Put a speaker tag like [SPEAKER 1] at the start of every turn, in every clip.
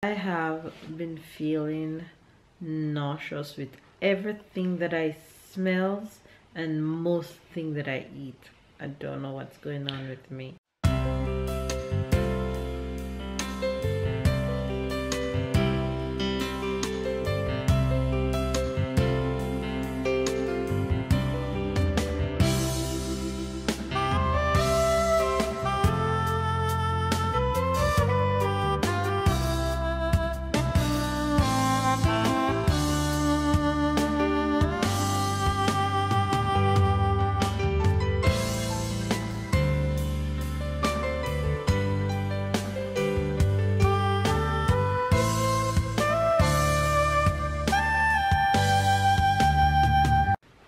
[SPEAKER 1] I have been feeling nauseous with everything that I smells and most thing that I eat. I don't know what's going on with me.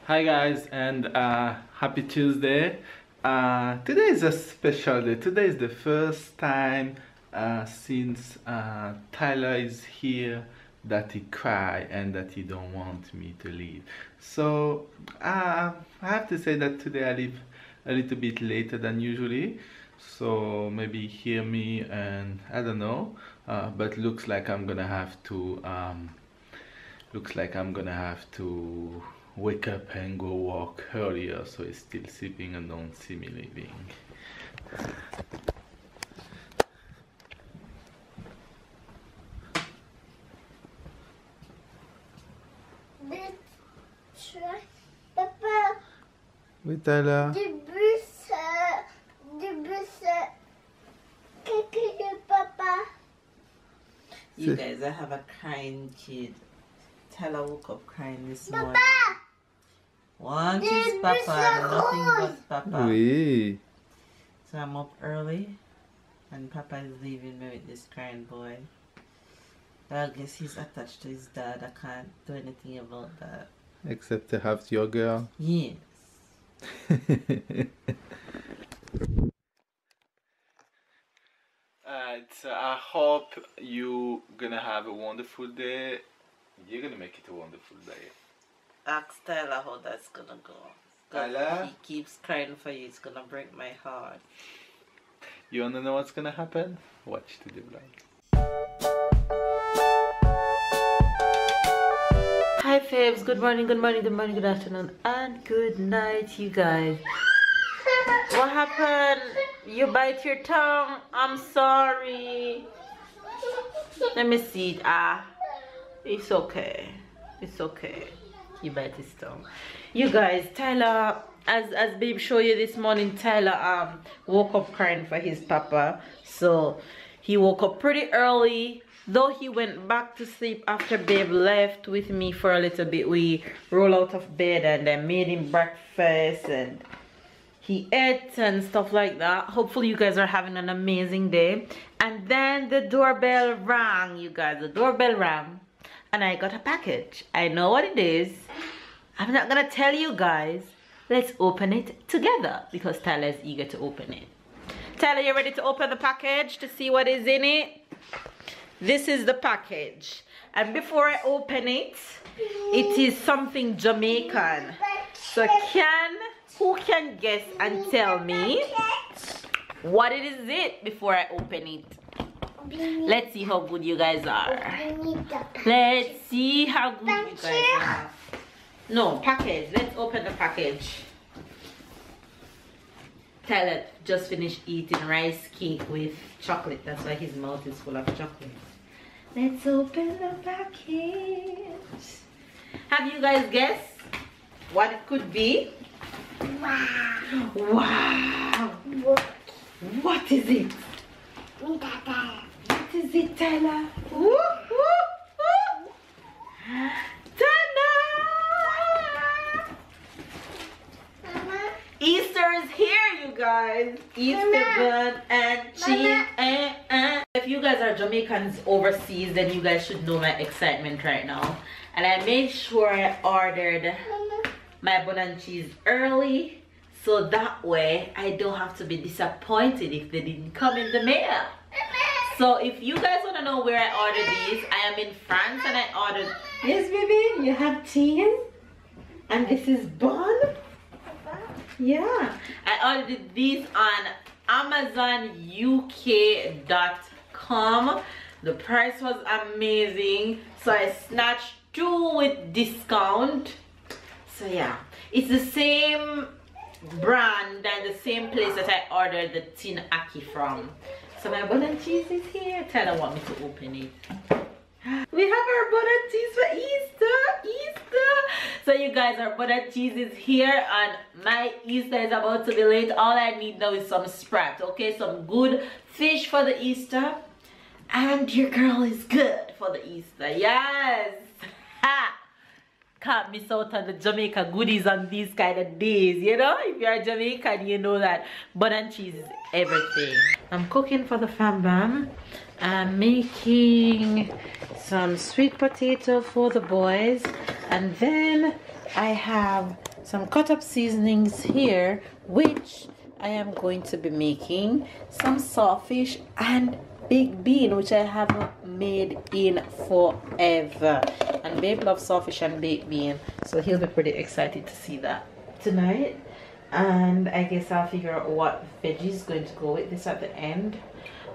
[SPEAKER 2] Hi guys, and happy Tuesday. Today is a special day. Today is the first time since Tyler is here that he cry and that he don't want me to leave. So I have to say that today I leave a little bit later than usually. So maybe hear me and I don't know, but looks like I'm gonna have to wake up and go walk earlier, so he's still sleeping and don't see me leaving.
[SPEAKER 3] Papa,
[SPEAKER 2] Oui, Tyler.
[SPEAKER 3] du bus, papa.
[SPEAKER 1] You guys, I have a crying kid. Tyler woke up crying this morning.
[SPEAKER 3] Papa!
[SPEAKER 1] One is Papa, nothing but Papa.
[SPEAKER 2] Oui.
[SPEAKER 1] So I'm up early and Papa is leaving me with this crying boy. But I guess he's attached to his dad. I can't do anything about that.
[SPEAKER 2] Except to have your girl.
[SPEAKER 1] Yes.
[SPEAKER 2] I hope you gonna have a wonderful day. You're gonna make it a wonderful day.
[SPEAKER 1] Ask Tyler how that's gonna go. 'Cause
[SPEAKER 2] Tyler?
[SPEAKER 1] he keeps crying for you. It's gonna break my heart.
[SPEAKER 2] You wanna know what's gonna happen? Watch the vlog.
[SPEAKER 1] Hi Fabs, good morning, good morning, good morning, good afternoon, and good night, you guys. What happened? You bite your tongue? I'm sorry. Let me see it. It's okay. It's okay. He bite his tongue. You guys, Tyler, as babe showed you this morning, Tyler woke up crying for his papa. So he woke up pretty early. Though he went back to sleep after babe left with me for a little bit. We rolled out of bed and then made him breakfast and he ate and stuff like that. Hopefully you guys are having an amazing day. And then the doorbell rang, you guys. The doorbell rang and I got a package. I know what it is. I'm not gonna tell you guys. Let's open it together because Tyler is eager to open it. Tyler, you ready to open the package to see what is in it? This is the package. And before I open it, it is something Jamaican. So who can guess and tell me what it is before I open it? Let's see how good you guys are. Let's see how good you guys are. No, package. Let's open the package. Tyler just finished eating rice cake with chocolate. That's why his mouth is full of chocolate. Let's open the package. Have you guys guessed what it could be?
[SPEAKER 3] Wow.
[SPEAKER 1] Wow. What is it? What is it, Tyler? Woo, woo, woo.
[SPEAKER 3] Mama.
[SPEAKER 1] Easter is here, you guys. Easter bun and cheese. If you guys are Jamaicans overseas, then you guys should know my excitement right now. And I made sure I ordered my bun and cheese early, so that way I don't have to be disappointed if they didn't come in the mail. So if you guys want to know where I ordered these, I am in France and I ordered. Yes, baby, you have cheese, and this is bun. Yeah, I ordered these on AmazonUK.com. The price was amazing, so I snatched 2 with discount. So yeah, it's the same brand and the same place that I ordered the tin ackee from. So my butter and cheese is here. Tyler want me to open it. We have our butter and cheese for Easter. So you guys, our butter and cheese is here and my Easter is about to be late. All I need now is some sprat, okay? Some good fish for the Easter. And your girl is good for the Easter. Yes. Ha! Can't miss out on the Jamaica goodies on these kind of days, you know. If you're Jamaican, you know that butter and cheese is everything. I'm cooking for the fam bam. I'm making some sweet potato for the boys, and then I have some cut up seasonings here, which I am going to be making some sawfish and baked bean, which I haven't made in forever. And babe loves sawfish and baked bean, so he'll be pretty excited to see that tonight. And I guess I'll figure out what veggies is going to go with this at the end.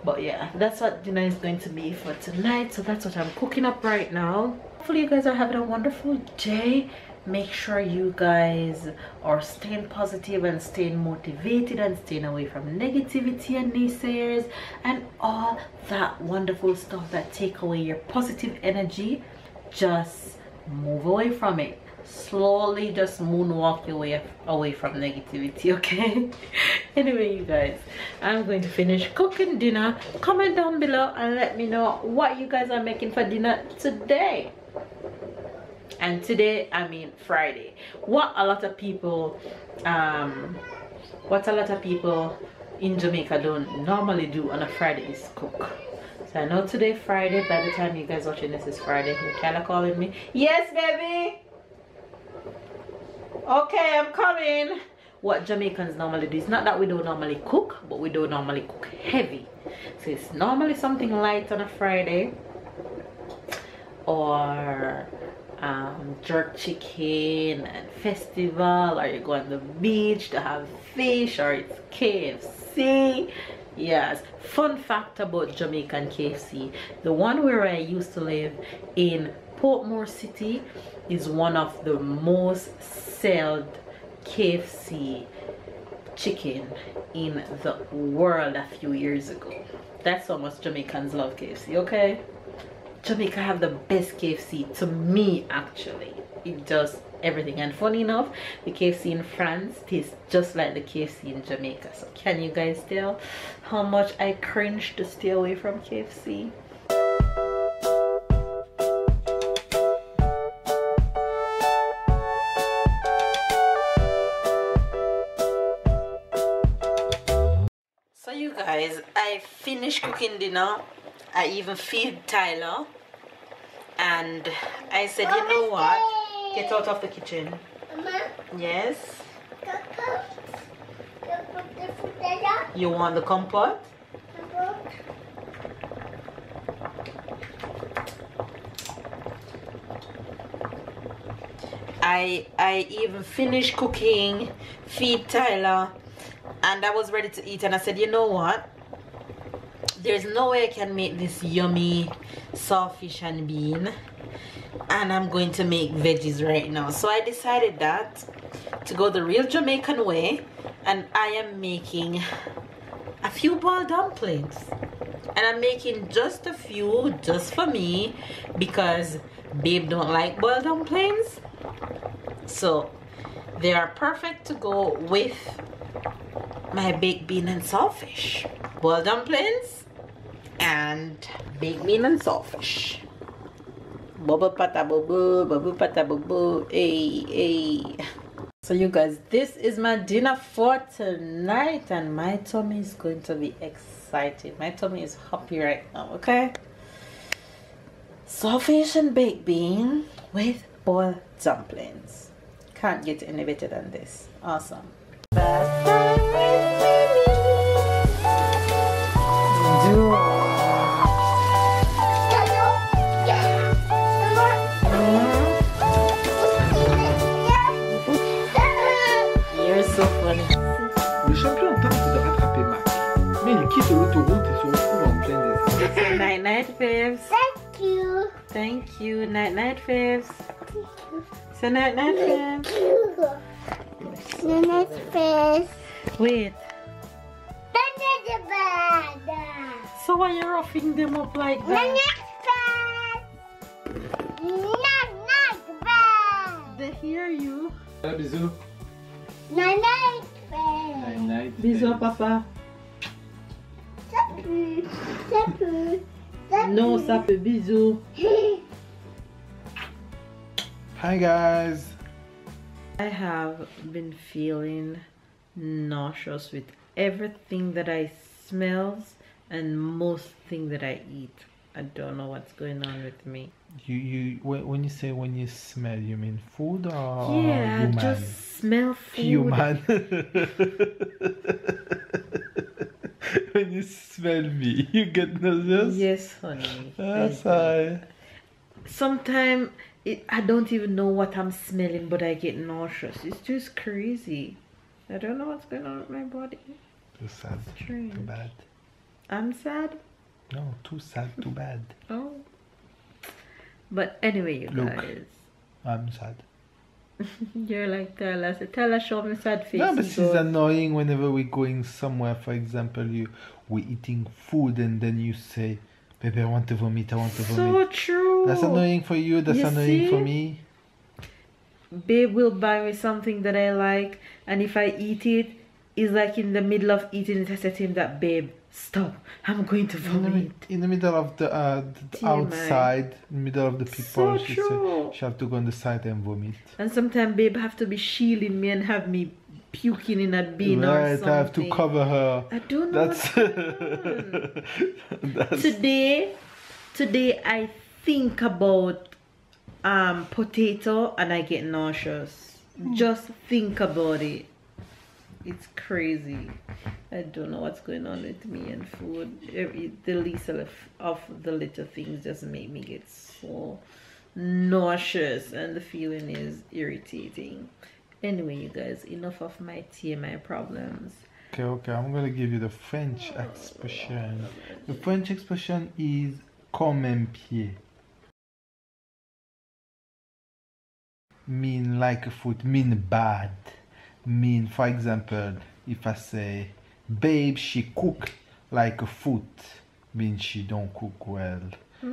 [SPEAKER 1] But yeah, that's what dinner is going to be for tonight. So that's what I'm cooking up right now. Hopefully you guys are having a wonderful day. Make sure you guys are staying positive and staying motivated and staying away from negativity and naysayers and all that wonderful stuff that take away your positive energy. Just move away from it. Slowly just moonwalk your way away from negativity, okay? Anyway, you guys, I'm going to finish cooking dinner. Comment down below and let me know what you guys are making for dinner today. And today, I mean Friday. What a lot of people in Jamaica don't normally do on a Friday is cook. So I know today Friday. By the time you guys watching this is Friday. Kyla calling me. Yes, baby. Okay, I'm coming. What Jamaicans normally do is not that we don't normally cook, but we don't normally cook heavy. So it's normally something light on a Friday, or jerk chicken and festival, or you go on the beach to have fish, or it's KFC. Yes, fun fact about Jamaican KFC, the one where I used to live in Portmore City is one of the most sold KFC chicken in the world a few years ago. That's how much Jamaicans love KFC, okay? Jamaica have the best KFC to me, actually. It does everything. And funny enough, the KFC in France tastes just like the KFC in Jamaica. So can you guys tell how much I cringe to stay away from KFC? So you guys, I finished cooking dinner. I even feed Tyler, and I said, you know what, get out of the kitchen.
[SPEAKER 3] Mama,
[SPEAKER 1] Yes,
[SPEAKER 3] you
[SPEAKER 1] you want the compote? I even finished cooking, feed Tyler, and I was ready to eat, and I said, you know what, there's no way I can make this yummy sawfish and bean, and I'm going to make veggies right now. So I decided that to go the real Jamaican way, and I am making a few boiled dumplings, and I'm making just a few just for me because babe don't like boiled dumplings, so they are perfect to go with my baked bean and sawfish. Boiled dumplings and baked bean and sawfish. Bubble pata bubble, hey. So you guys, this is my dinner for tonight, and my tummy is going to be excited. My tummy is happy right now, okay? Sawfish and baked bean with boiled dumplings. Can't get any better than this. Awesome. You're so funny.
[SPEAKER 2] Le champion tente de rattraper Mac, mais il quitte l'autoroute et se retrouve en plein désert.
[SPEAKER 1] It's a night fair.
[SPEAKER 3] you.
[SPEAKER 1] Thank you. Night night, Faves. So night night, Faves.
[SPEAKER 3] The next face.
[SPEAKER 1] Wait.
[SPEAKER 3] The next bed.
[SPEAKER 1] So why you roughing them up like
[SPEAKER 3] The
[SPEAKER 1] that?
[SPEAKER 3] next face. Next bed.
[SPEAKER 1] They hear you.
[SPEAKER 2] Bisous.
[SPEAKER 3] The next face.
[SPEAKER 2] Night night.
[SPEAKER 1] Bisous, Papa.
[SPEAKER 3] Sapu. Sapu.
[SPEAKER 1] No, sape. Bisous.
[SPEAKER 2] Hi guys.
[SPEAKER 1] I have been feeling nauseous with everything that I smells and most thing that I eat. I don't know what's going on with me.
[SPEAKER 2] When you say when you smell, you mean food or
[SPEAKER 1] Yeah, I
[SPEAKER 2] human?
[SPEAKER 1] just smell food.
[SPEAKER 2] Human. When you smell me, you get nauseous?
[SPEAKER 1] Yes, honey.
[SPEAKER 2] That's why.
[SPEAKER 1] Sometimes I don't even know what I'm smelling, but I get nauseous. It's just crazy. I don't know what's going on with my body.
[SPEAKER 2] Too sad.
[SPEAKER 1] Strange.
[SPEAKER 2] Too bad.
[SPEAKER 1] I'm sad.
[SPEAKER 2] No, too sad, too bad.
[SPEAKER 1] Oh. But anyway, you
[SPEAKER 2] Look.
[SPEAKER 1] guys.
[SPEAKER 2] I'm sad.
[SPEAKER 1] You're like Tala. So Tala, show me sad face.
[SPEAKER 2] No, but
[SPEAKER 1] He
[SPEAKER 2] it's
[SPEAKER 1] goes,
[SPEAKER 2] annoying whenever we're going somewhere. For example, we're eating food and then you say, "Baby, I want to vomit. I want to
[SPEAKER 1] so
[SPEAKER 2] vomit."
[SPEAKER 1] true.
[SPEAKER 2] That's annoying for you. That's
[SPEAKER 1] You
[SPEAKER 2] annoying for
[SPEAKER 1] see?
[SPEAKER 2] me.
[SPEAKER 1] Babe will buy me something that I like, and if I eat it, it's like in the middle of eating it, I said to him that, babe, stop, I'm going to vomit.
[SPEAKER 2] In the middle of the
[SPEAKER 1] TMI.
[SPEAKER 2] outside, in the middle of the people,
[SPEAKER 1] So
[SPEAKER 2] she
[SPEAKER 1] true.
[SPEAKER 2] say she have to go on the side and vomit.
[SPEAKER 1] And sometimes babe have to be shielding me and have me puking in a bin or
[SPEAKER 2] Right,
[SPEAKER 1] something.
[SPEAKER 2] I have to cover her.
[SPEAKER 1] I don't know
[SPEAKER 2] That's
[SPEAKER 1] what's going on.
[SPEAKER 2] that's
[SPEAKER 1] Today I think about potato and I get nauseous. Just think about it. It's crazy. I don't know what's going on with me and food. The least of the little things just make me get so nauseous, and the feeling is irritating. Anyway, you guys, enough of my TMI problems.
[SPEAKER 2] okay. I'm gonna give you the French expression. The French expression is comme un pied. Mean like a foot, mean bad. Mean, for example, if I say, babe, she cook like a foot, mean she don't cook well.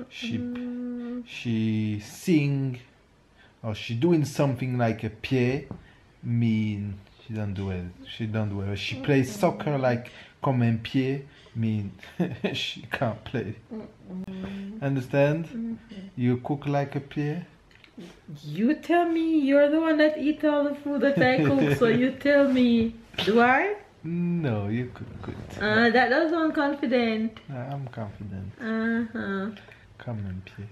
[SPEAKER 2] She sing or she doing something like a pied, mean she don't do it. She don't do it. She plays soccer like comme un pied, mean she can't play. Understand? You cook like a pied.
[SPEAKER 1] You tell me. You're the one that eat all the food that I cook, so you tell me. Do I?
[SPEAKER 2] No, you cook good.
[SPEAKER 1] That does sound confident.
[SPEAKER 2] I'm confident. Come on, Pierre.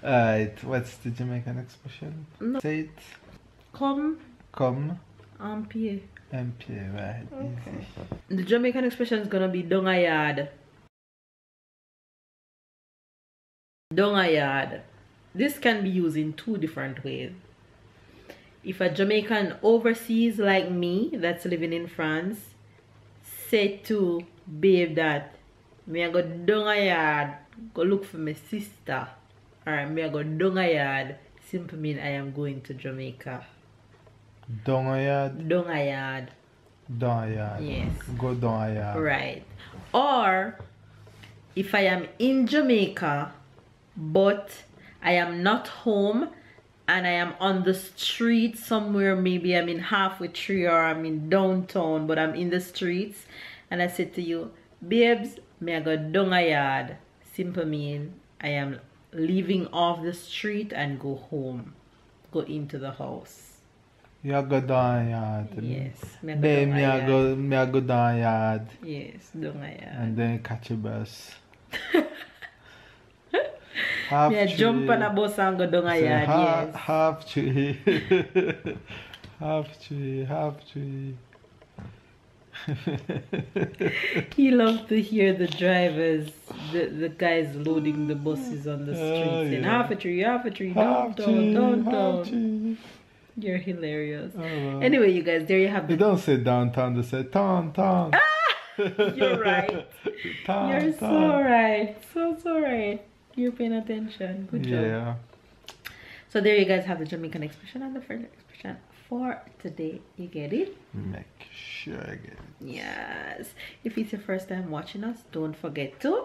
[SPEAKER 2] Alright, what's the Jamaican expression?
[SPEAKER 1] No.
[SPEAKER 2] Say it.
[SPEAKER 1] Come
[SPEAKER 2] Come
[SPEAKER 1] Pierre.
[SPEAKER 2] and Pierre, right? Easy.
[SPEAKER 1] The Jamaican expression is gonna be dongayad. Dongayad. This can be used in two different ways. If a Jamaican overseas like me that's living in France say to babe that me I go dongayad, go look for my sister, or me I go dongayad, simply mean I am going to Jamaica.
[SPEAKER 2] Dongayad.
[SPEAKER 1] Dongayad.
[SPEAKER 2] Dongayad.
[SPEAKER 1] Yes.
[SPEAKER 2] Go Dongayad.
[SPEAKER 1] Right. Or if I am in Jamaica but I am not home and I am on the street somewhere, maybe I'm in halfway tree or I'm in downtown, but I'm in the streets, and I said to you, babes, me I go dongayad, simple mean I am leaving off the street and go home, go into the house.
[SPEAKER 2] You go Dongayad.
[SPEAKER 1] Yes.
[SPEAKER 2] Babe, me I go Dongayad.
[SPEAKER 1] Yes, dongayad.
[SPEAKER 2] And then catch a bus.
[SPEAKER 1] Me I jump on a bus and go dongayad, yes.
[SPEAKER 2] Half tree. half tree.
[SPEAKER 1] He loves to hear the drivers, the guys loading the buses on the streets saying, half a tree, downtown. You're hilarious. Anyway, you guys, there you have
[SPEAKER 2] They
[SPEAKER 1] it.
[SPEAKER 2] don't say downtown, they say town.
[SPEAKER 1] You're right. You're so right. So right. You're paying attention. Good job.
[SPEAKER 2] Yeah.
[SPEAKER 1] So there you guys have the Jamaican expression and the French expression for today. You get it?
[SPEAKER 2] Make sure I get it.
[SPEAKER 1] Yes. If it's your first time watching us, don't forget to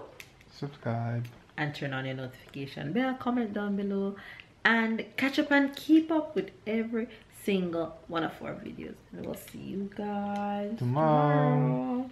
[SPEAKER 2] Subscribe.
[SPEAKER 1] and turn on your notification bell. Comment down below and catch up and keep up with every single one of our videos. And we'll see you guys
[SPEAKER 2] Tomorrow.